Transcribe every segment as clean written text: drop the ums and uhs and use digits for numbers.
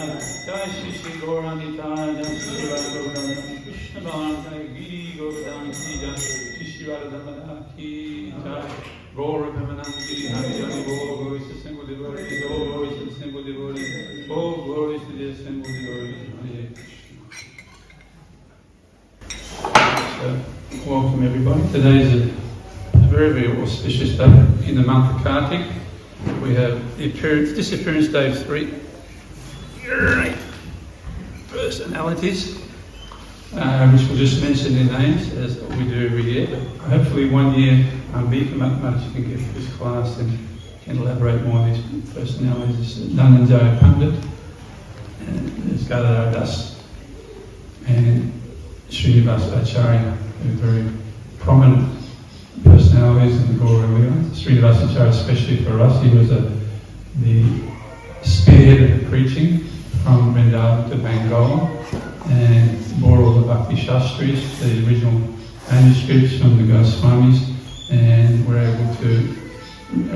Jai Shri Shri Gauranitaya, Jai Shri Govardhana, Krishna Bharata, Giri Govardhana Ki Jai, Shri Shri Radhamana Ki Jai, Gaura Bhamanangi, Hari Hari, all glories to single devotees, all glories to single devotees, all glories to the assembled devotees. So, welcome everybody. Today is a very, very auspicious day in the month of Kartik. We have the disappearance day of 3 personalities, which we'll just mention their names as we do every year. But hopefully one year Beeka Mathematics can get this class and can elaborate more on these personalities. Dhananjaya Pandit, and Gadadhar Das, and Srinivas Acharya, who are very prominent personalities in the Gaura Lila. Srinivas Acharya, especially for us, he was the spearhead of the preaching from Vrindavan to Bengal, and brought all the Bhakti Shastris, the original manuscripts from the Goswamis, and were able to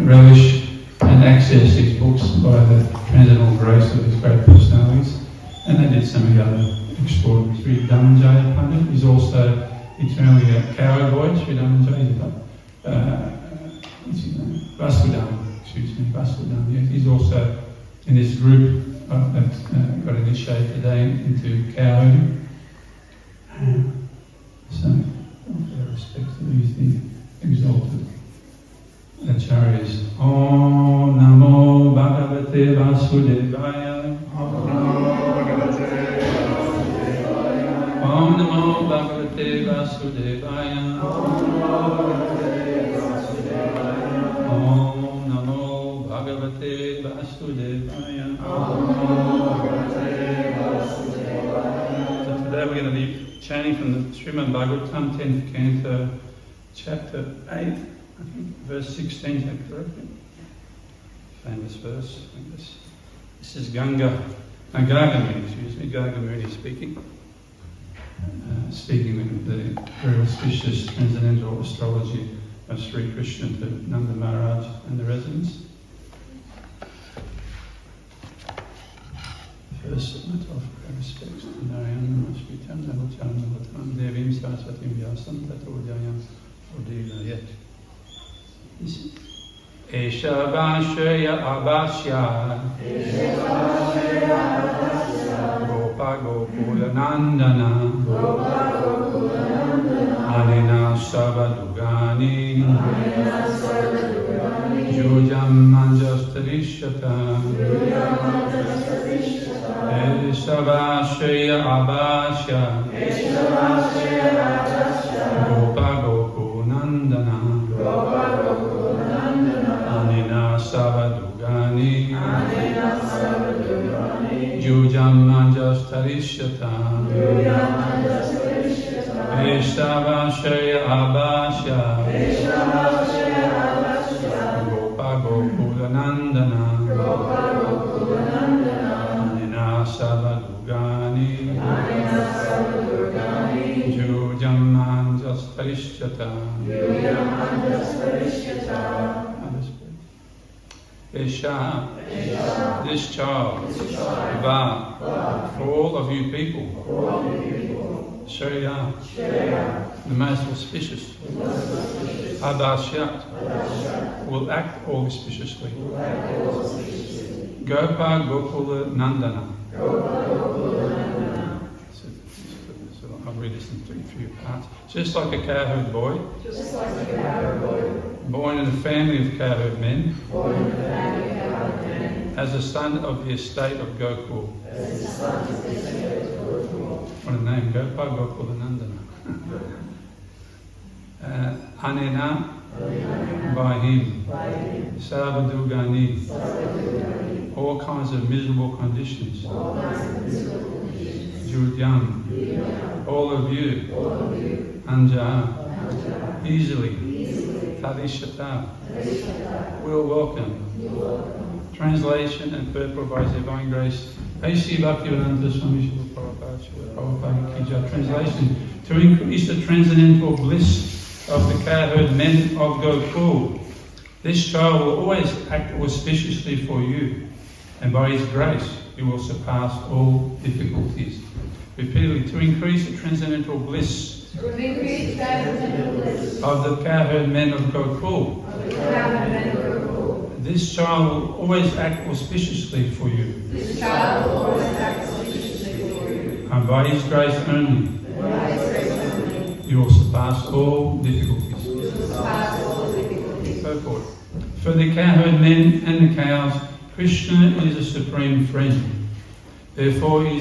relish and access these books by the transcendental grace of these great personalities. And they did some of the other extraordinary. Sri Dhananjaya Pandit is also eternally a coward boy. Sri Dhananjaya, what's his name? Vasudhama, Vasudhama. Yeah, he's also in this group that got initiated today into cowherding. So, with their respect to these the exalted acharyas. Om Namo Bhagavate Vasudevaya. Om Namo Bhagavate Vasudevaya. Om Namo Bhagavate Vasudevaya. So today we're going to be chanting from the Srimad Bhagavatam, 10th Canto, chapter 8, I think, verse 16, is that correct? Famous verse. I think this is Gargamuni speaking. Speaking with the very auspicious transcendental astrology of Sri Krishna to Nanda Maharaj and the residents. First, let off our respects to Narayana, Mashvitam, Navacharam, Navatam, Devim, Saraswatim, Vyasam, Tato Jayam, Odivayat. Esha Vashaya Abhashya, Gopa Gopula Nandana, Anina Savadugani, Jujam Manjastarishata, Esha Vashaya Abhashya, Gopa Gopula Nandana, Anina Savadugani, Jujam Manjastarishata, Eshavashaya Abhashya, Gopa Gopula Nandana, Anina Savadugani, Jujam Manjastarishata. Esha, this child, Va, for all of you people, Shreya, the most auspicious, Abhashyat, will act auspiciously. Gopa Gopula Nandana. So I'll read this in 3 parts. Just like a cowherd boy, born in a family of cowherd men, as a son of the estate of Gokul. What a name, Gopa Gopula Nandana. Anena, by him, Savadugani, all kinds of miserable conditions. Judyam, all of you, Anja, easily, Tadishata, will welcome. Translation and purport by His Divine Grace. A.C. Bhaktivedanta Swami Prabhupada Ki Jai. Translation: to increase the transcendental bliss of the cowherd men of Gokul, this child will always act auspiciously for you, and by his grace you will surpass all difficulties. Repeatedly, to increase the transcendental bliss of the cowherd men of Gokul. This child will always act auspiciously for you. And by His grace only, you will surpass all difficulties. So forth. For the cowherd men and the cows, Krishna is a supreme friend. Therefore, he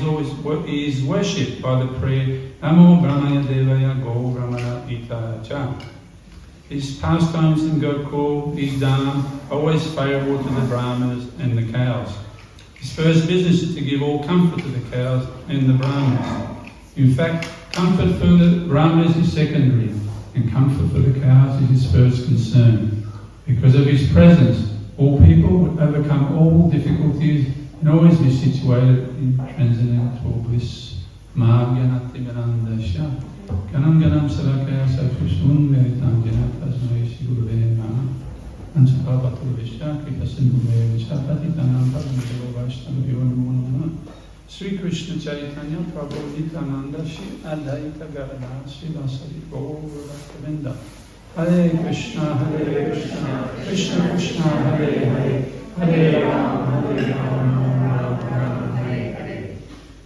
is worshipped by the prayer Namo Brahmaya Devaya Go Brahmana Ita Cha. His pastimes in Gokul, his dharma, always favourable to the Brahmanas and the cows. His first business is to give all comfort to the cows and the Brahmanas. In fact, comfort for the Brahmanas is secondary, and comfort for the cows is his first concern. Because of his presence, all people would overcome all difficulties and always be situated in transcendental bliss. Ganam ganam sarakaya sakusun veritam janatasmai sigurve nama ansapapatul vishakita sindhuve vishapatitanam padmidelo vaishnavyo namo nama Sri Krishna Chaitanya Prabhu Nityananda Shri Advaita Gadadhara Srivasadi Gaura Bhaktivinoda Hare Krishna, Krishna Krishna, Hare Hare, Hare Rama, Rama Hare Hare.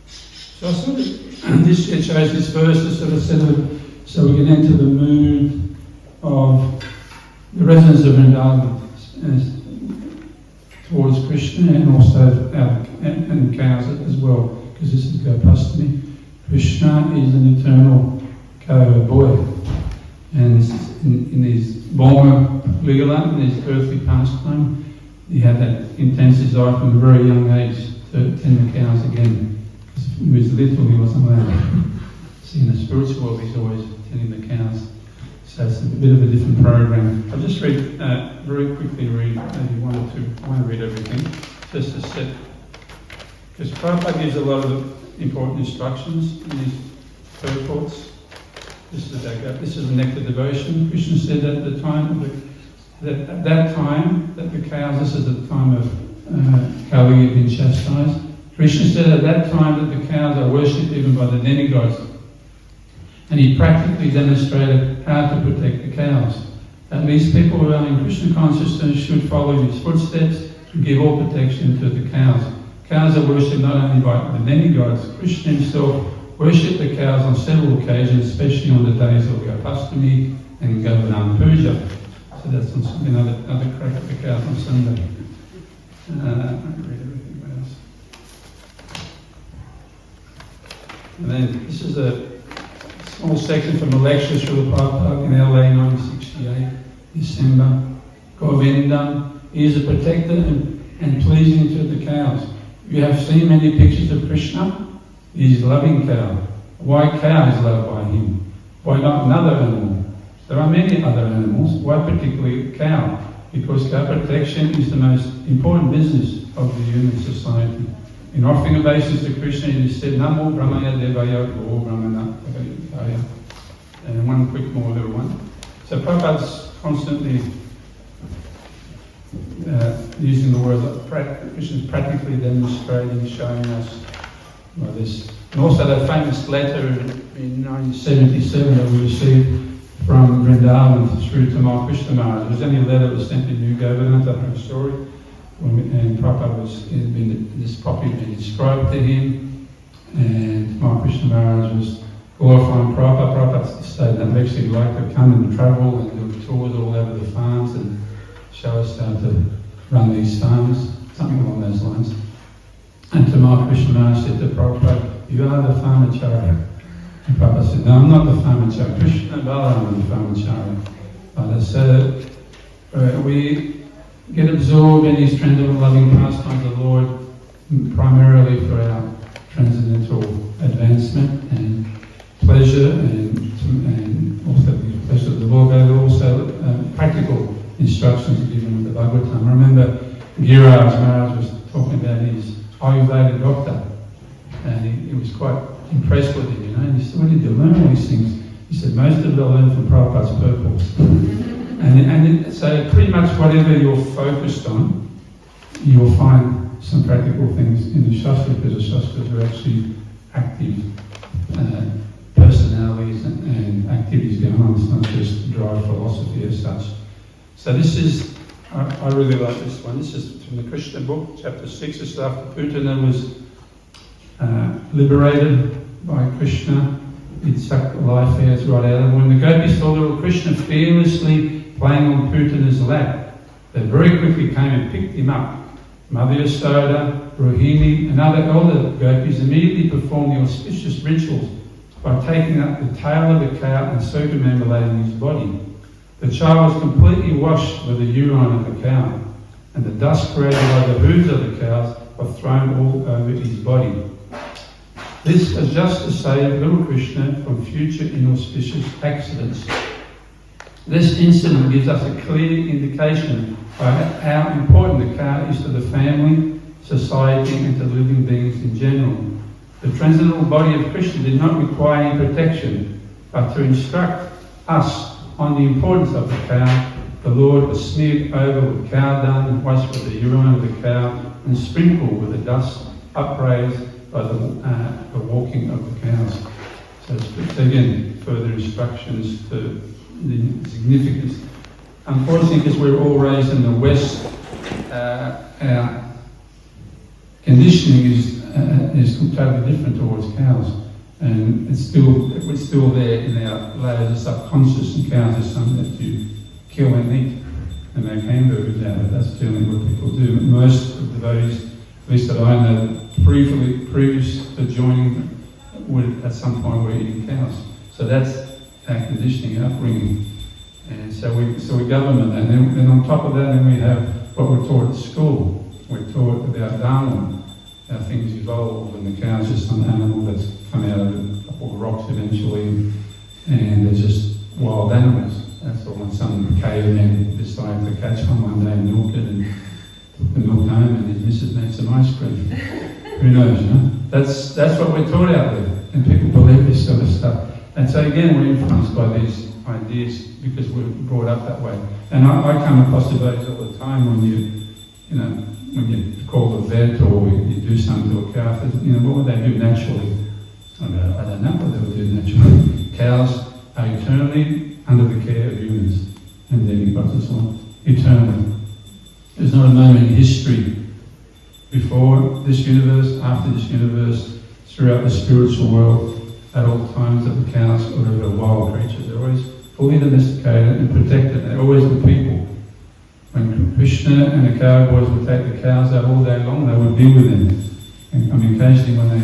So I sort of, this year chose this verse to sort of set up, so we can enter the mood of the resonance of Vrindavan towards Krishna and also and the cows as well, because this is Gopastami. Krishna is an eternal cowherd boy. And this is in his Boma Leela, in his earthly pastime, he had that intense desire from a very young age to tend the cows again. Because he was little, he wasn't allowed. See, in the spiritual world, he's always tending the cows. So it's a bit of a different program. I'll just read, very quickly read, maybe one or two, I won't read everything, just to set, because Prabhupada gives a lot of important instructions in his purports. This is a nectar devotion. Krishna said at the time that the cows, this is the time of Kali had been chastised. Krishna said at that time that the cows are worshipped even by the demigods. And he practically demonstrated how to protect the cows. At least people who are in Krishna consciousness should follow in his footsteps and give all protection to the cows. Cows are worshipped not only by the demigods. Krishna himself worshipped the cows on several occasions, especially on the days of Gopastami and Govardhana Puja. So that's another crack at the cows on Sunday. I won't read everything else. And then this is a small section from a lecture Srila Prabhupada in LA 1968, December. Govindam is a protector and pleasing to the cows. You have seen many pictures of Krishna. He is loving cow. Why cow is loved by him? Why not another animal? There are many other animals. Why particularly cow? Because cow protection is the most important business of the human society. In offering obeisance to Krishna, it is said, Namo Brahmaya Devaya Go Brahmana Devaya. And one quick more little one. So Prabhupada's constantly using the word Krishna's practically demonstrating, showing us this. And also that famous letter in 1977 that we received from Vrindavan through to Krishna Maharaj. It was only a letter that was sent to New Govardhana Temple story. And Prabhupada this properly been inscribed to him, and Krishna Maharaj was glorifying Prabhupada. Prabhupada stated that actually he'd like to come and travel and do tours all over the farms and show us how to run these farms, something along those lines. And to Krishna Maharaj said to Prabhupada, you are the Farmacharya. And Prabhupada said, no, I'm not the Farmacharya. Krishna and Balaram are the Farmacharya. So we get absorbed in these transcendental loving pastimes of the Lord, primarily for our transcendental advancement and pleasure, and also the pleasure of the Lord, but also practical instructions given with the Bhagavatam. I remember Giriraj Maharaj was talking about his Ayurveda doctor, and he was quite impressed with him, and he said, where did you learn all these things? He said, most of it I learned from Prabhupada's purports. So pretty much whatever you're focused on, you'll find some practical things in the Shastra, because the Shastras are actually active personalities and activities going on. It's not just dry philosophy as such. So this is, I really like this one. This is from the Krishna book, chapter 6. This is after Putana was liberated by Krishna. He'd sucked the life hairs right out of him. When the gopis saw little Krishna fearlessly playing on Putana's lap, they very quickly came and picked him up. Mother Yasoda, Rohini, and other elder gopis immediately performed the auspicious rituals by taking up the tail of the cow and circumambulating his body. The child was completely washed with the urine of the cow, and the dust created by the hooves of the cows was thrown all over his body. This was just to save little Krishna from future inauspicious accidents. This incident gives us a clear indication of how important the cow is to the family, society, and to living beings in general. The transcendental body of Krishna did not require any protection, but to instruct us on the importance of the cow, the Lord was smeared over with cow dung, washed with the urine of the cow, and sprinkled with the dust upraised by the walking of the cows. So it's again further instructions to the significance. Unfortunately, because we're all raised in the West, our conditioning is totally different towards cows, and we're still there in our layers of subconscious. And cows is something that you kill and eat and make hamburgers out of. That's generally what people do. Most of the devotees, at least that I know, previous to joining, would at some point were eating cows. So that's our conditioning, upbringing. And so we govern that. And then on top of that, then we have what we're taught at school. We're taught about Dharma, how things evolve, and the cow's just some animal that's come out of a couple of rocks eventually, and they're just wild animals. That's all. And some caveman decided to catch one day and milk it, and took the milk home, and his missus made some ice cream. Who knows, you know? That's what we're taught out there, and people believe this sort of stuff. And so again, we're influenced by these ideas because we're brought up that way. And I come across devotees all the time when you call a vet or you do something to a cow. What would they do naturally? I don't know what they would do naturally. Cows are eternally under the care of humans and demigods as well. Eternally. There's not a moment in history before this universe, after this universe, throughout the spiritual world, at all times that the cows or the wild creatures are always fully domesticated and protected. They're always the people. When Krishna and the cowboys would take the cows out all day long, they would be with them. And occasionally when they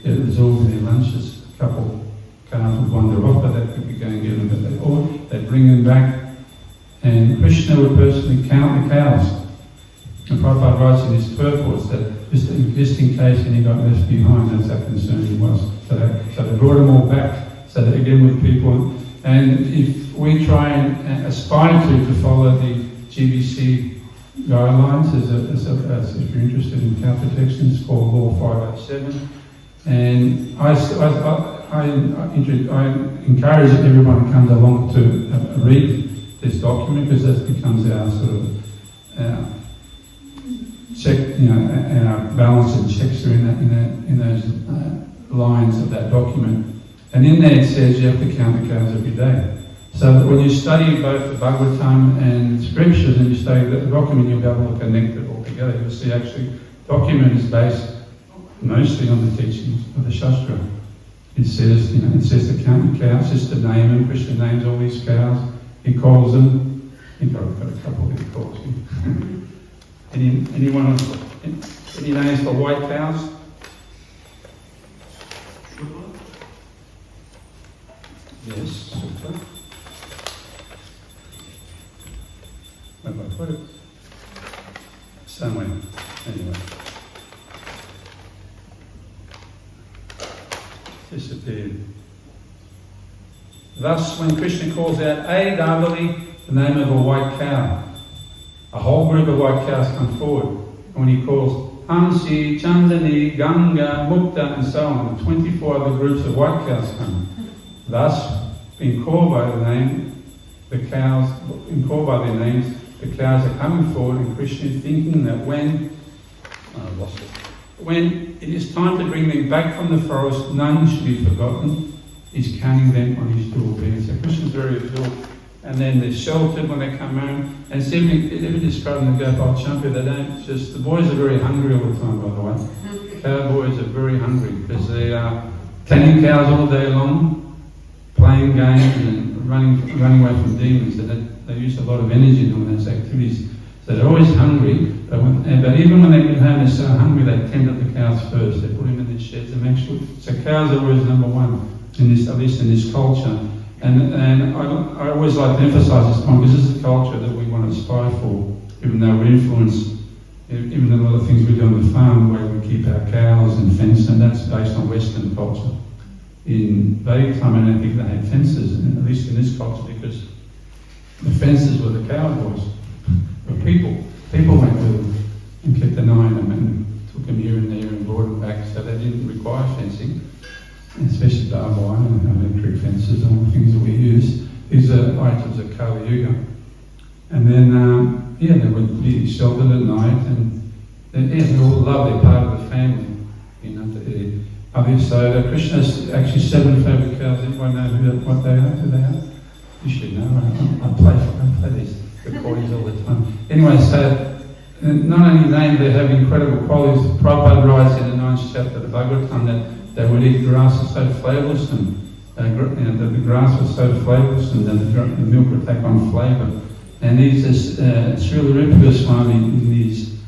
get absorbed in their lunches, a couple cows would wander off, but they could be going and get them, but they'd bring them back. And Krishna would personally count the cows. And Prabhupada writes in his purports that just in case any got left behind, that's how concerned he was. So they brought them all back. So that again with people, and if we try and aspire to follow the GBC guidelines, as if you're interested in cow protection, it's called Law 587. And I encourage everyone to come along to read this document, because that becomes our sort of check, and our balance and checks are in those lines of that document. And in there it says you have to count the cows every day. So that when you study both the Bhagavatam and scriptures, and you study the document, you'll be able to connect it all together. You'll see actually the document is based mostly on the teachings of the Shastra. It says, to count the cows, just to name them. Krishna names all these cows. He calls them. I think I've got a couple that he calls me. Any names for white cows? Yes, super. Where have I put it? Somewhere. Anyway. Disappeared. Thus, when Krishna calls out Davali, the name of a white cow, a whole group of white cows come forward. And when he calls Hansi, Chandani, Ganga, Mukta, and so on, 24 other groups of white cows come. Thus, being called by the name, the cows, being called by their names, the cows are coming forward, and Krishna is thinking that when lost it. When it is time to bring them back from the forest, none should be forgotten. He's counting them on his dual being. So Krishna's very absorbed. And then they're sheltered when they come home. And it's even described in the Gopastami, they don't just, the boys are very hungry all the time, by the way. Cowboys are very hungry because they are tending cows all day long, playing games and running away from demons. And they use a lot of energy doing those activities. So they're always hungry, but even when they get home, they're so hungry they tend to the cows first. They put them in the sheds and make sure. So cows are always number one in this, at least in this culture. And I always like to emphasise this point because this is a culture that we want to aspire for, even though we're influenced, even a lot of things we do on the farm where we keep our cows and fence, and that's based on Western culture. In Vedic time, I don't think they had fences, at least in this culture, because the fences were the cowboys. But people went with them and kept an eye on them and took them here and there and brought them back, so they didn't require fencing, especially barbed wire and electric fences and all the things that we use. These are items of Kali Yuga. And then, they would be sheltered at night, and they all love, they're part of the family. So Krishna's actually 7 favourite cows. Anyone know what they are? Who they are? You should know. I play these recordings all the time. Anyway, so not only they have incredible qualities. Prabhupada writes in the 9th chapter of the Bhagavatam that they would eat grass that's so flavourless, and the grass was so flavourless, and then the milk would take on flavour. And these, Srila Gopastami in these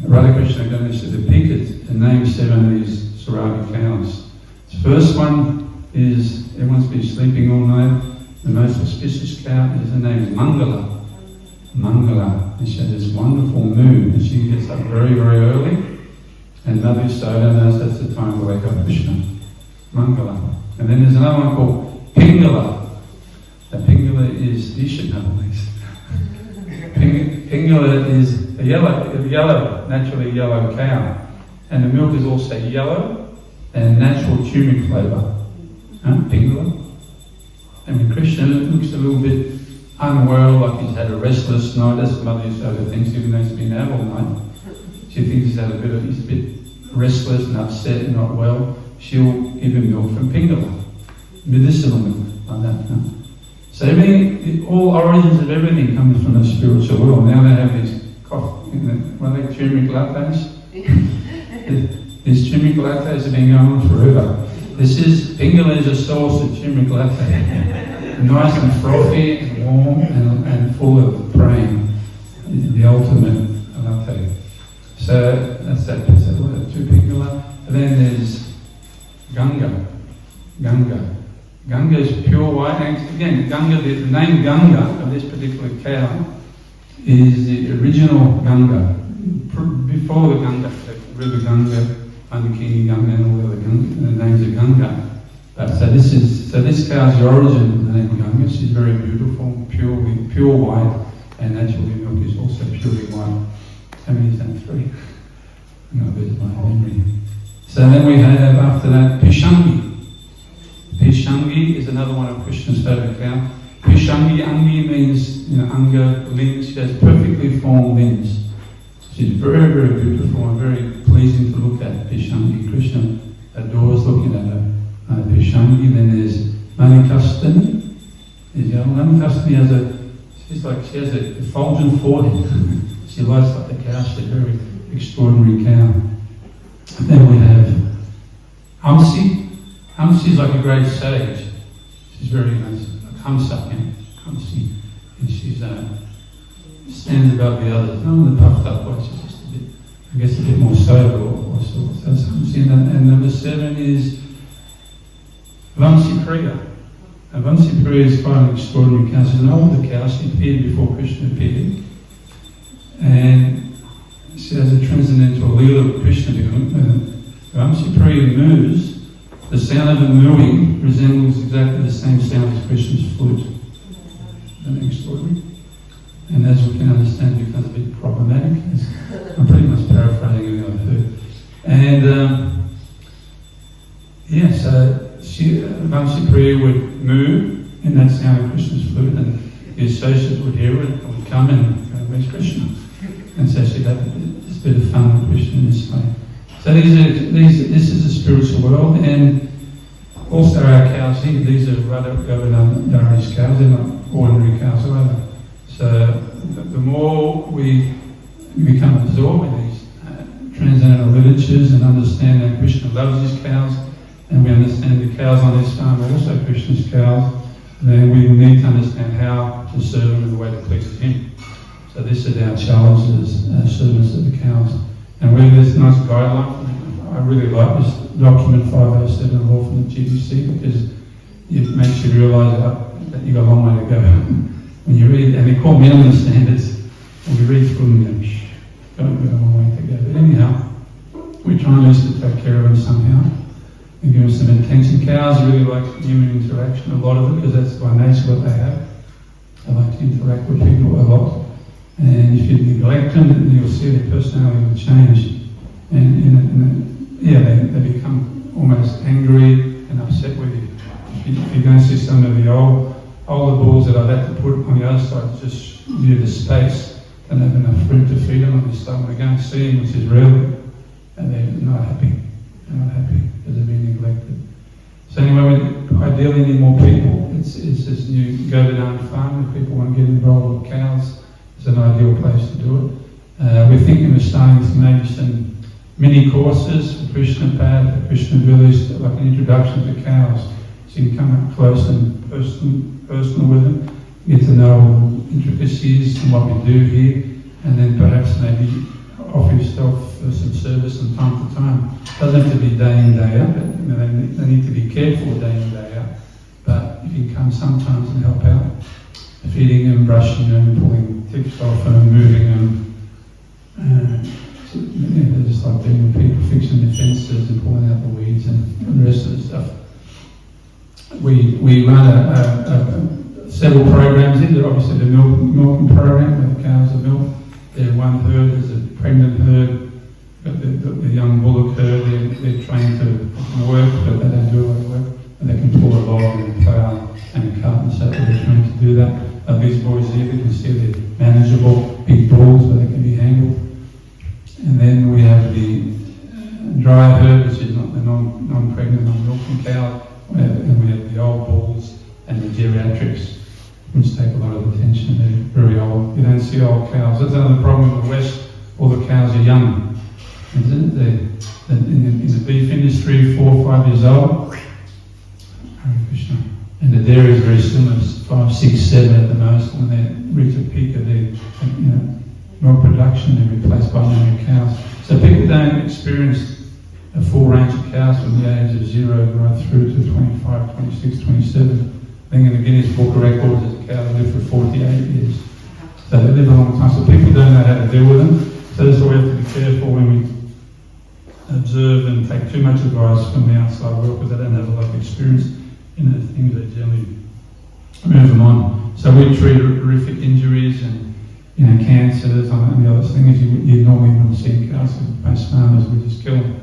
Radha Krishna Ganesha Dipika, the name 7 of these Sarati cows. The first one is, everyone's been sleeping all night. The most auspicious cow, her name is Mangala. And she has this wonderful moon, and she gets up very, very early. And Mother Yashoda knows that's the time to wake up Krishna. Mangala. And then there's another one called Pingala. The Pingala is, you should know this. Pingala is a yellow, naturally yellow cow. And the milk is also yellow and natural turmeric flavour. Pingala. And when Krishna looks a little bit unwell, like he's had a restless night, that's what Mother Yashoda thinks, even though he's been out all night. She thinks he's a bit restless and upset and not well. She'll give him milk from Pingala, medicinal milk, like that. So all origins of everything comes from the spiritual world. Now they have these turmeric lattes. These turmeric lattes have been going on forever. Pingala is a source of turmeric latte. Nice and frothy and warm and full of prane. The ultimate latte. So that's that. So Pingala. And then there's Ganga. Ganga is pure white. And again, Ganga, the name Ganga of this particular cow is the original Ganga. Before the Ganga, the river Ganga, Mandakini Ganga, and all the other names of Ganga. So this cow's the origin of the name Ganga. She's very beautiful, pure white, and naturally milk is also purely white. How many is that? 3? No, a bit of my memory. So then we have after that Pishangi. Pishangi is another one of Krishna's favourite cow. Pishangi, Angi means anga, limbs. She has perfectly formed limbs. She's very, very beautiful and very pleasing to look at. Pishangi, Krishna adores looking at her. Pishangi. Then there's Manikastani. Manikastani she has a effulgent forehead. She lights like the cow. She's a very extraordinary cow. And then we have Hamsi. Hamsi is like a great sage. She's very nice, like Hamsa, Hamsi. And she's stands above the others. None of the puffed up ones. She's just a bit more sober or so. That's Hamsi. And number 7 is Vamsi Priya. Vamsi Priya is quite an extraordinary cow. She's an older cow. She appeared before Krishna appeared. And she has a transcendental leela of Krishna. Vamsi Priya moves. The sound of the mooing resembles exactly the same sound as Krishna's flute. Isn't that extraordinary? And as we can understand, it becomes a bit problematic. I'm pretty much paraphrasing what I've heard. And so Vamsi Priya would moo in that sound of Krishna's flute, and the associates would hear it and would come and go, where's Krishna? and so she'd have just a bit of fun with Krishna in this way. So this is a spiritual world, and also our cows here, these are Radha Govardhana cows, they're not ordinary cows either. So the more we become absorbed in these transcendental literatures and understand that Krishna loves his cows, and we understand the cows on this farm are also Krishna's cows, then we will need to understand how to serve them in the way that pleases him. So this is our challenge as servants of the cows. And where there's nice guideline, I really like this document 507 of Law from the GDC, because it makes you realise that you've got a long way to go. When you read, and they call minimum standards, and you read through them, and don't go a long way to go. But anyhow, we try at least to take care of them somehow. We give them some attention. Cows really like human interaction, a lot of it, because that's by nature what they have. They like to interact with people a lot. And if you neglect them, then you'll see their personality will change. They become almost angry and upset with you. If you go and see some of the older bulls that I've had to put on the other side, just near the space, don't have enough room to feed them on this side. When I go and see them, which is rarely, and they're not happy. They're not happy because they're being neglected. So anyway, we ideally need more people. It's this new Govardhana farm. If people want to get involved with cows, it's an ideal place to do it. We're thinking of starting maybe some mini courses for Krishna Pad, for Krishna Village, like an introduction to cows. So you can come up close and personal with them, get to know intricacies and what we do here, and then perhaps maybe offer yourself for some service from time to time. It doesn't have to be day in, day out, but they need to be cared for day in, day out. But you can come sometimes and help out, feeding them, brushing them, pulling tips off them, moving them. They're just like being with people, fixing the fences and pulling out the weeds and the rest of the stuff. We run several programs here. Obviously the milking program where the cows are milked. They're one herd, there's a pregnant herd, the young bullock herd, they're trained to work, but they don't do a lot of work. And they can pull a log and a plough and a cart and so they're trained to do that. These boys here, you can see they're manageable, big bulls, but they can be handled. And then we have the dry herd, which is not the non-pregnant, non-milking cow, and we have the old bulls and the geriatrics, which take a lot of attention. They're very old. You don't see old cows. That's another problem in the West. All the cows are young. Isn't it? In the beef industry, 4 or 5 years old. Hare Krishna. And the dairy is very similar, 5, 6, 7 at the most. When they reach a peak of their milk production, they're replaced by younger cows. So people don't experience a full range of cows from the age of 0 right through to 25, 26, 27. I think in the Guinness Book of Records, there's a cow that lived for 48 years. So they live a long time. So people don't know how to deal with them. So that's why we have to be careful when we observe and take too much advice from the outside world, because they don't have a lot of experience in the things. They generally move them on. So we treat horrific injuries and cancers and the other things you normally wouldn't see in cows. Most farmers would just kill them.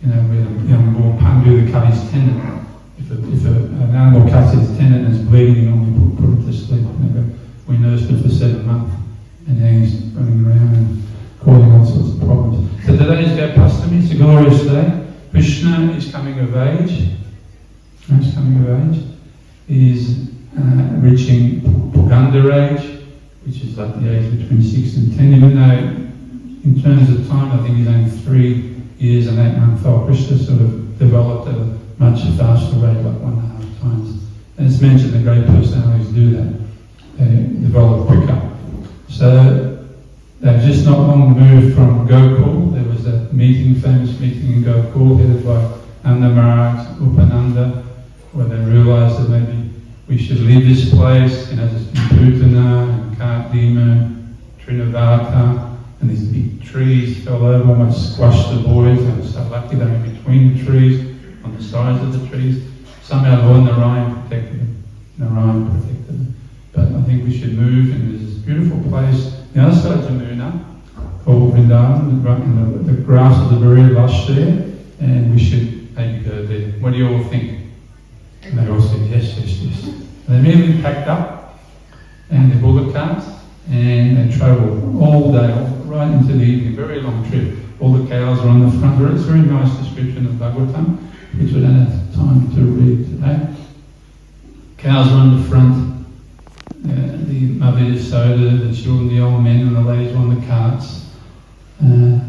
We had a young bull pundu that cut his tendon. If an animal cuts its tendon and is bleeding, you normally put it to sleep. We nursed it for 7 months, and now he's running around and causing all sorts of problems. So today's Gopastami, it's a glorious day. Krishna is coming of age. He's coming of age. He's reaching Puganda age, which is like the age between 6 and 10, even though in terms of time, I think he's only 3 years and 8 months old. Krishna sort of developed at a much faster rate, like 1.5 times. And it's mentioned that great personalities do that. They develop quicker. So they've just not long moved from Gokul. There was that famous meeting in Gokul, headed by Nanda Maharaj, Upananda, where they realised that maybe we should leave this place. There's Putana and Kartima, Trinavata, and these big trees fell over, almost squashed the boys. They were so lucky they were between the trees, on the sides of the trees. Somehow Lord Narayan protected them. But I think we should move, and there's this beautiful place, the other side of Jamuna, called Vrindavan, the grasses are very lush there, and we should maybe go there. What do you all think? And they all said yes. And they immediately packed up, and their bullock carts, and they travelled all day, right right into the evening, very long trip. All the cows are on the front. It's a very nice description of Bhagavatam, which we don't have time to read today. Cows are on the front, the mother is soda, the children, the old men, and the ladies are on the carts. And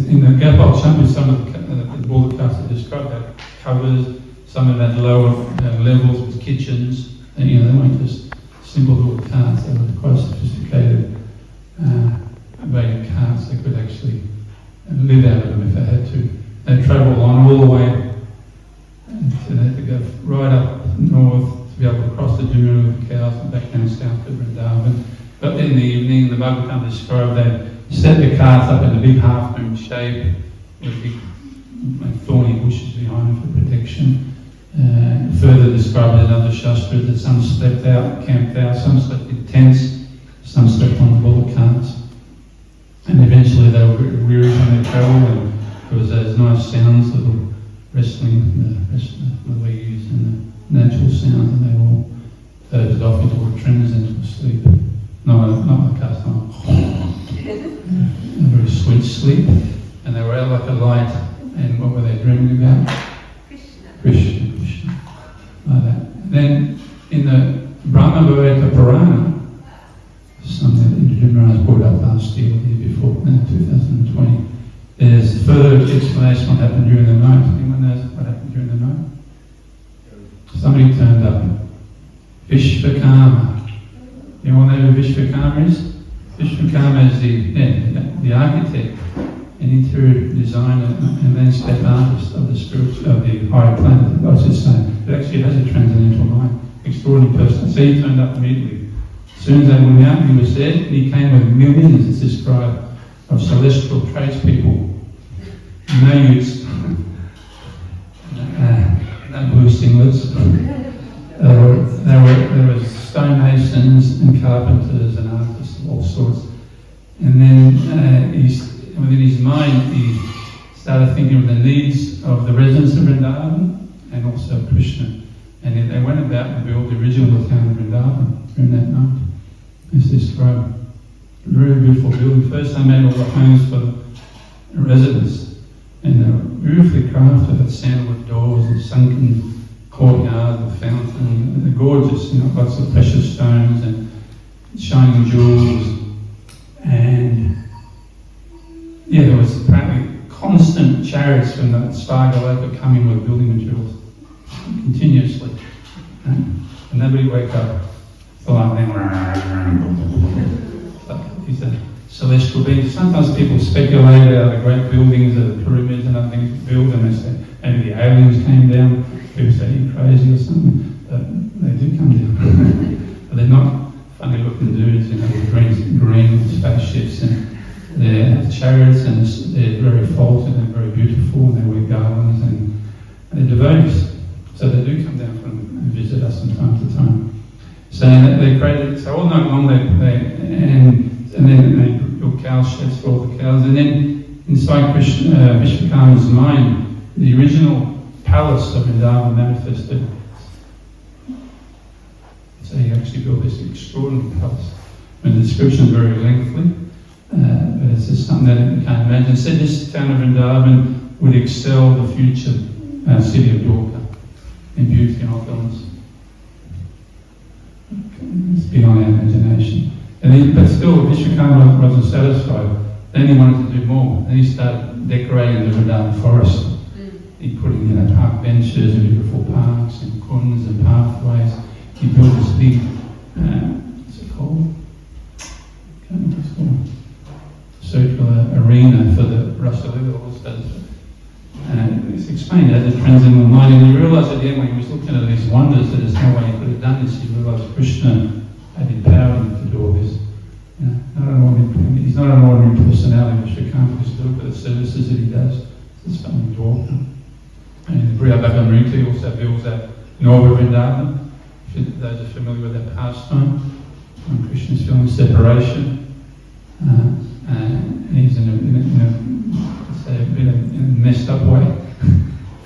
in the Gopastami, some of the border carts are described that covers, some of that lower levels with kitchens. And, they weren't just simple little carts, they were quite sophisticated carts. They could actually live out of them if they had to. They travel on all the way, so they had to go right up north to be able to cross the Jamuna with the cows and back down south to Vrindavan. But in the evening, the Bhagavatam described they set the carts up in a big half-moon shape with big thorny bushes behind them for protection. Further described in other shastras that some slept out, camped out, some slept in tents, some slept on the bullock carts. And eventually they were weary from their travel, and there was those nice sounds of the wrestling, the leaves and the natural sounds, and they all dozed off into a tremors into sleep. Not like us, a very sweet sleep. And they were out like a light, and what were they dreaming about? Krishna. Like that. And then in the Brahma Bhagavata Purana, something that Indra Maharaj brought up last year, or the year before, 2020, there's further explanation what happened during the night. Anyone knows what happened during the night? Somebody turned up. Vishvakarma. You all know who Vishvakarma is? Vishvakarma is the architect and interior designer and landscape artist of the higher planet, I should say. It actually has a transcendental mind. Extraordinary person. So he turned up immediately. As soon as they went out, he was there, and he came with millions, it's described, of celestial tradespeople. No youths, no blue singlets. There were stonemasons and carpenters and artists of all sorts. And then within his mind, he started thinking of the needs of the residents of Vrindavan and also Krishna. And they went about and built the original town of Vrindavan during that night. It's described. A very beautiful building. First they made all the homes for the residents, and they were beautifully crafted with sandalwood doors and sunken courtyard, the fountain. They're gorgeous, lots of precious stones and shining jewels. And there was apparently constant chariots from the Svargaloka coming with building materials continuously. And nobody wake up. These are celestial beings. Sometimes people speculate about the great buildings, the pyramids and other things built them, and say maybe the aliens came down. People say you're crazy or something, but they do come down. But they're not funny looking dudes, with green spaceships, and they're chariots, and they're very vaulted and very beautiful, and they wear garlands, and they're devotees. So they do come down and visit us from time to time. So they created, so all night long and then they built cow sheds for all the cows. And then inside Vishvakarma's mind, the original palace of Vrindavan manifested. So he actually built this extraordinary palace. The description is very lengthy, but it's just something that you can't imagine. It said this town of Vrindavan would excel the future city of Dwarka in beauty and opulence. It's beyond our imagination. But still, Vishvakarma wasn't satisfied. Then he wanted to do more. Then he started decorating the Vrindavan forest. He put in park benches and beautiful parks and kunds and pathways. He built this big, what's it called? I can't remember what it's called. Circular arena for the Rasalila. And it's explained as a transcendental mind, and he realised at the end when he was looking at these wonders that there's no way he could have done this. He realised Krishna had empowered him to do all this. He's not an ordinary personality, Vishvakarma, just look at the services that he does. It's something to walk. And Bhagavatam also builds that Norva Vrindavan. Those are familiar with that pastime, when Krishna's feeling separation. And he's in a messed up way,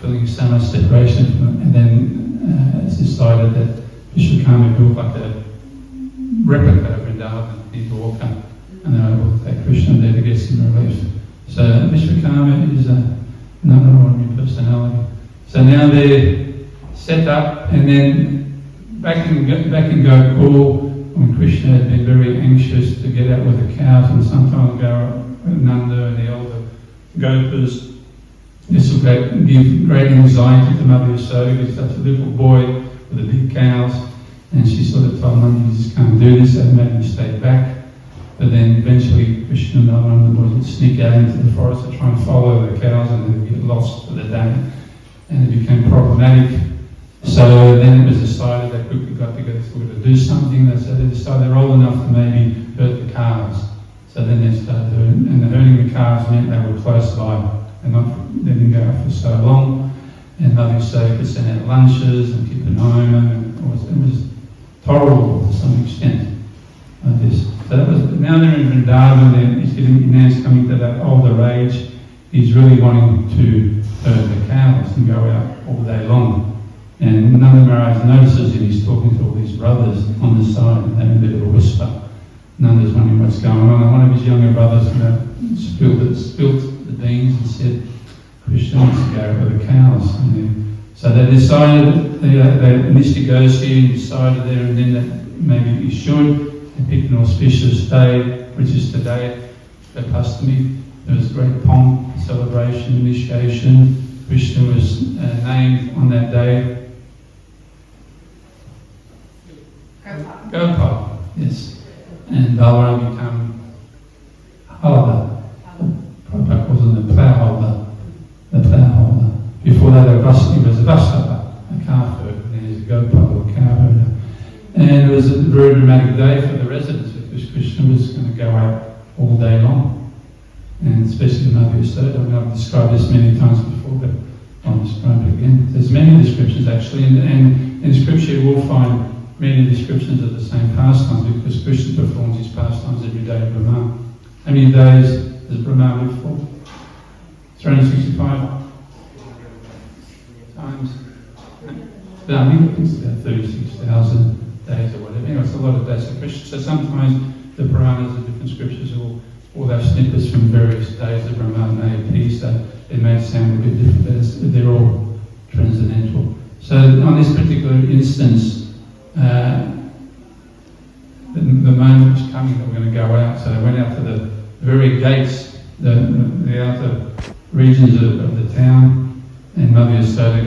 feeling so much separation from it. And then it's decided that Vishvakarma built like a replica of Vrindavan in Dwarka, and they were able to take Krishna there to get some relief. So Vishwakarma is another ordinary personality. So now they're set up, and then back in Gokul, when Krishna had been very anxious to get out with the cows, and sometimes Nanda and the elder Gopas, this will give great anxiety to Mother Yasoda, because such a little boy with the big cows, and she sort of told Nanda, you just can't do this, and made him stay back. But then eventually Krishna and Balaram, the boys, would sneak out into the forest to try and follow the cows, and they'd get lost for the day, and it became problematic. So then it was decided they quickly got together to do something. So they decided they're old enough to maybe hurt the calves. So then they started herding, and herding the calves meant they were close by, and they didn't go out for so long. And Mother Yasoda could send out lunches and keep an eye on them, and it was tolerable to some extent. This. So that was, now they're in Vrindavan, he's coming to that older age. He's really wanting to herd the cows and go out all day long. And Nanda Maharaj notices him, he's talking to all these brothers on the side, and having a bit of a whisper. Nanda's wondering what's going on, and one of his younger brothers spilt the beans and said, Krishna wants to go over the cows. And then, so they decided, they initially goes here and decided there and then that maybe he should. They picked an auspicious day, which is today, Gopastami. There was great pomp, celebration, initiation. Krishna was named on that day. Gopal, yes. And Balaram became Halada. Prabhupada calls him the plough holder. The plough holder. Before that, he was a Vasapa, a calf herder. And he's a Gopal, a cow herder. And it was a very dramatic day for the residents, because Krishna was going to go out all day long. And especially Mother Yasoda. I mean, I've described this many times before, but I'll describe it again. There's many descriptions actually, and in scripture you will find many descriptions of the same pastimes, because Krishna performs his pastimes every day of Brahma. How many days does Brahma live for? 365 times? No, I think it's about 36,000 days or whatever. Anyway, it's a lot of days of Krishna. So sometimes the Puranas of different scriptures will have snippets from various days of Brahma and AP, so it may sound a bit different, but they're all transcendental. So on this particular instance, the moment was coming that we're going to go out, so they went out to the very gates, the outer regions of the town, and Mother Yasoda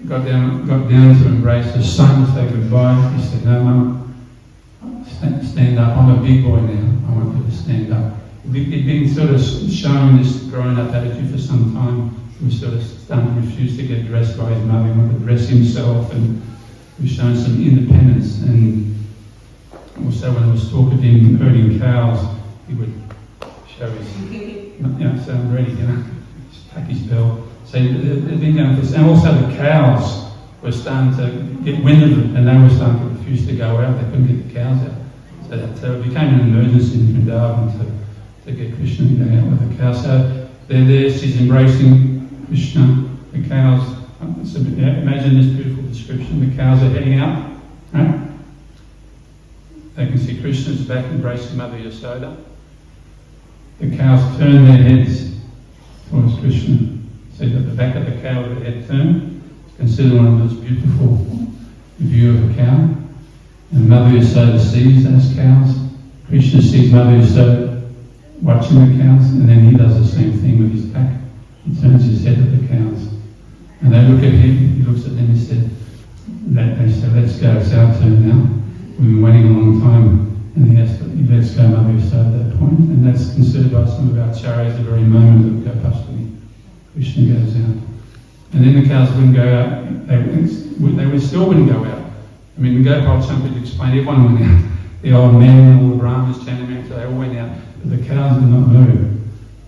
got down to embrace her son to say goodbye. He said, no, Mum, stand up. I'm a big boy now. I want you to stand up. He'd been sort of showing this grown-up attitude for some time. He was sort of starting to refuse to get dressed by his mother. He wanted to dress himself, and he was showing some independence. And also when there was talk of him herding cows, he would show his, so I'm ready, just tuck his belt. So they've been going for this. And also the cows were starting to get wind of it, and they were starting to refuse to go out. They couldn't get the cows out. So it became an emergency in Vrindavan to get Krishna to go out with the cows. So they're there, she's embracing Krishna, the cows. So imagine this beautiful description. The cows are heading out, right? They can see Krishna's back embracing Mother Yasoda. The cows turn their heads towards Krishna. See that the back of the cow with the head turned. It's considered one of the most beautiful view of a cow. And Mother Yasoda sees those cows. Krishna sees Mother Yasoda watching the cows, and then he does the same thing with his back. He turns his head to the cows. And they look at him, he looks at them and said, they say, let's go, it's our turn now. We've been waiting a long time. And he lets go Mother Yasoda at that point. And that's considered by some of our acharyas the very moment of Gopastami. Krishna goes out. And then the cows wouldn't go out, they still wouldn't go out. I mean, the Gopal Champa explained, everyone went out. The old men, all the Brahmas, chanting, so they all went out. But the cows did not move.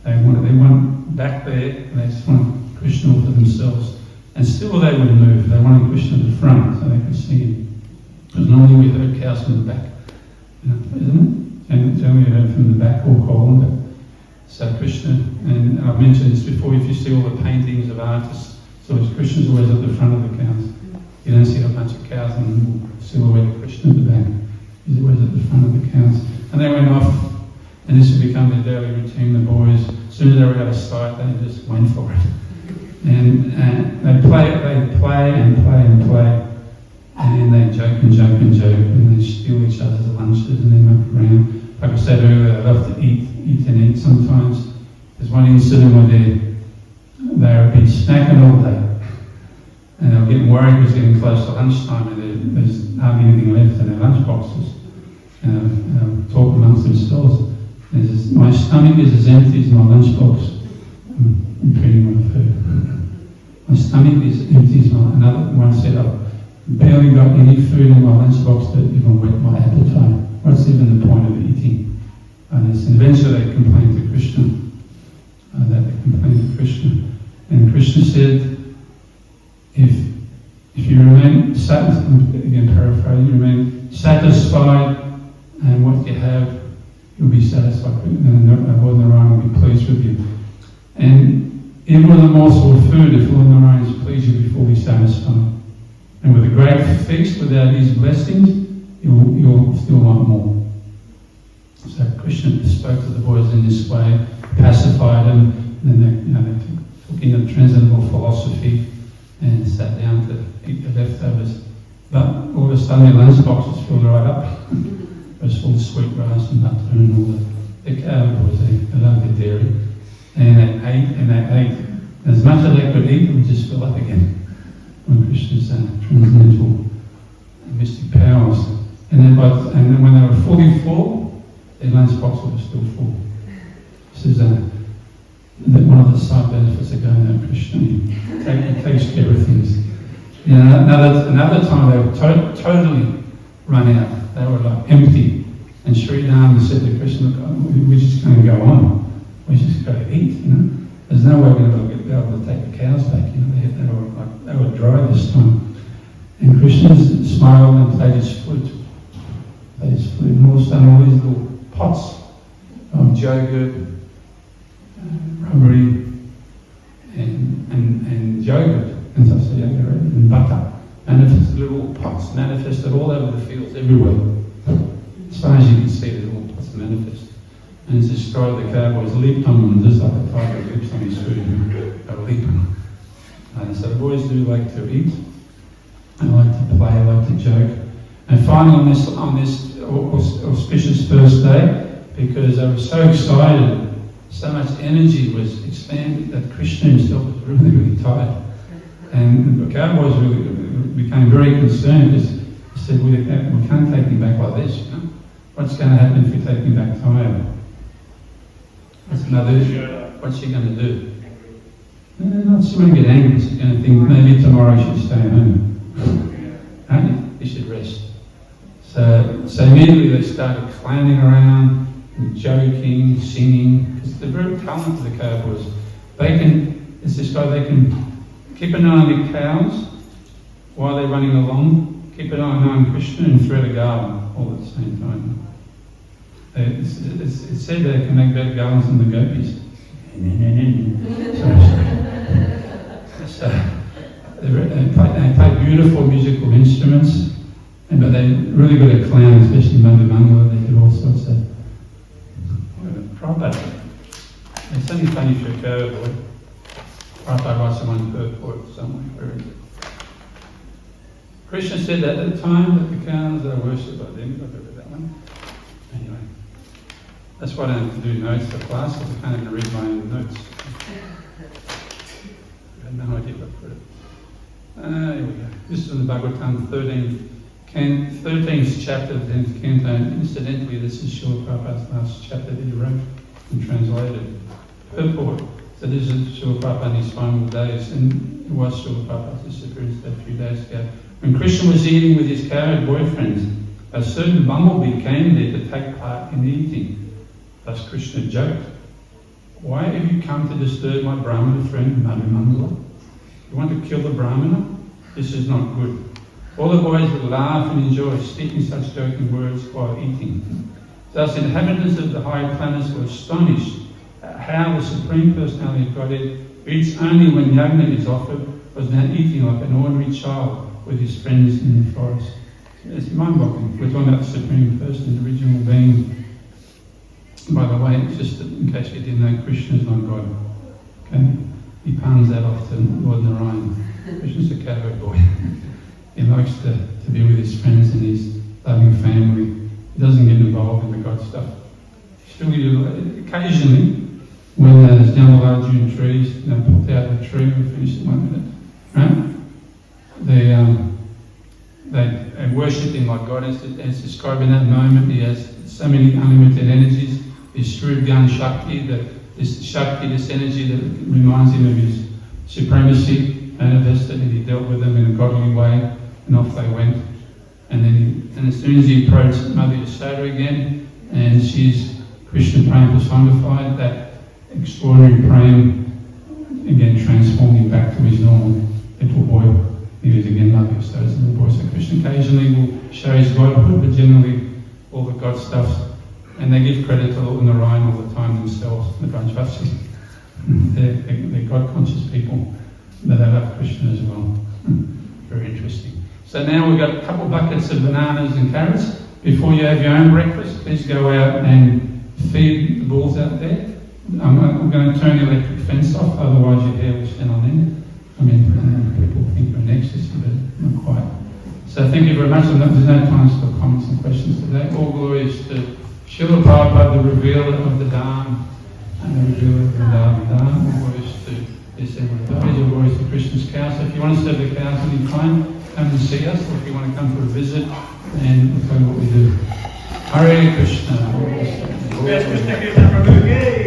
They went back there, and they just wanted Krishna for themselves. And still they wouldn't move. They wanted Krishna at the front, so they could see him. Because normally we heard cows from the back. Isn't it? And generally we heard from the back or called. So Krishna, and I've mentioned this before, if you see all the paintings of artists, so Krishna's always at the front of the cows. You don't see a bunch of cows and silhouette of Krishna at the back. He's always at the front of the cows. And they went off And this would become their daily routine. The boys, as soon as they were out of sight, they just went for it. And they play and play and play. And they joke and joke and joke, and they steal each other's lunches and they muck around. Like I said earlier, they love to eat and eat sometimes. There's one incident where they've been snacking all day. And they were getting worried because it was getting close to lunchtime and there's hardly anything left in their lunch boxes. And they talk amongst themselves. My stomach is as empty as my lunchbox. I'm pretty well food. My stomach is empty as my, another one said, I've barely got any food in my lunchbox to even whet my appetite. What's even the point of eating? And eventually they complained to Krishna. And Krishna said, if you remain again paraphrase, you remain satisfied and what you have, you'll be satisfied, and Lord Narayan will be pleased with you. And even with a morsel of food, if Lord Narayan is pleased, you'll be fully satisfied. And with a great feast, without these blessings, you'll still want more. So Krishna spoke to the boys in this way, pacified them, and then they took in the transcendental philosophy and sat down to eat the leftovers. But all of a sudden their lunch boxes filled right up. It was full of sweetgrass and butter and all the cow boys, they love their dairy. And they ate. And as much as they could eat, it would just fill up again. When Krishna's transcendental mystic powers. And then when they were fully full, their lunch boxes were still full. This is one of the side benefits of going out Krishna. He takes care of things. You know, another time they were totally run out. They were like empty. And Sri Dhamma said to Krishna, we're just going to go on. We're just going to eat, you know. There's no way we're going to be able to take the cows back, you know. They were dry this time. And Krishna smiled and played his flute. And all of a sudden all these little pots of yogurt, rubbery, and yogurt, and so yogurt and butter, manifested little pots, manifested all over the fields, everywhere. As far as you can see, there's little pots manifest. And it's destroyed. The cowboys leaped on them just like a tiger leaps on his food. They were leaping. So the boys do like to eat, they like to play, they like to joke. And finally on this auspicious first day, because they were so excited, so much energy was expanded that Krishna himself was really, really tired. And the cowboys really became very concerned because he said, we can't take him back like this, you know. What's going to happen if we take him back tired? What's she going to do? No, she won't get angry. She's going to think maybe tomorrow she should stay home. Only you should rest. So immediately they started clowning around, and joking, singing, because they're very talented, the cowboys. They can keep an eye on the cows while they're running along, keep an eye on Krishna and thread a garland all at the same time. It's said they can make better garlands than the gopis. So they play beautiful musical instruments, but they're really good at clowning, especially Mandamangala. They do all sorts of Prabhupada. It's only funny if you're a cowboy. Prabhupada writes someone's purport somewhere. Where is it? Krishna said that at the time that the cows are worshipped by them. I've read that one. Anyway, that's why I don't have to do notes for class, because I can't even read my own notes. I have no idea what to put it. Here we go. This is in the Bhagavatam 13th chapter of the 10th canto. Incidentally, this is Srila Prabhupada's last chapter that he wrote and translated. Purport. So this is Srila Prabhupada in his final days, and it was Srila Prabhupada's disappearance a few days ago. When Krishna was eating with his cowherd boyfriends, a certain bumblebee came there to take part in the eating. Thus Krishna joked, "Why have you come to disturb my Brahmana friend Madhumangala? You want to kill the Brahmana? This is not good." All the boys would laugh and enjoy speaking such joking words while eating. Thus inhabitants of the higher planets were astonished at how the Supreme Personality of Godhead eats only when yagna is offered, was now eating like an ordinary child with his friends in the forest. It's mind-boggling. We're talking about the Supreme Person, the original being. By the way, just in case you didn't know, Krishna is not God. Okay? He palms that off to Lord Narayan. Krishna's a cowboy boy. He likes to be with his friends and his loving family. He doesn't get involved in the God stuff. Still, occasionally, when there's Jamalarjun trees, popped out of the tree, we finished in 1 minute, right? They worship him like God, as described in that moment. He has so many unlimited energies. His Shrivgan Shakti, this Shakti, this energy that reminds him of his supremacy, manifested, and he dealt with them in a godly way, and off they went. And as soon as he approached Mother Yashoda again, and she's Krishna Prem personified, that extraordinary Prem again transformed him back to his normal little boy. He was again Mother Yashoda's little boy. So Krishna occasionally will show his godhood, but generally all the God stuff. And they give credit to Lord Narayan all the time themselves, the Brajvasis. They're God-conscious people, but they love Krishna as well. Very interesting. So now we've got a couple of buckets of bananas and carrots. Before you have your own breakfast, please go out and feed the bulls out there. I'm going to turn the electric fence off, otherwise your hair will stand on end. I mean, people think we're in ecstasy, but not quite. So thank you very much. There's no time for comments and questions today. All glory is to Srila Prabhupada, the revealer of the Dham, and the revealer of the Dham. All glory is to this everybody. All glory is to Krishna's cows. So if you want to serve the cows any time, come and see us, or if you want to come for a visit, and we'll tell you what we do. Hare Krishna. HG Krsna Kirtan, prabhu.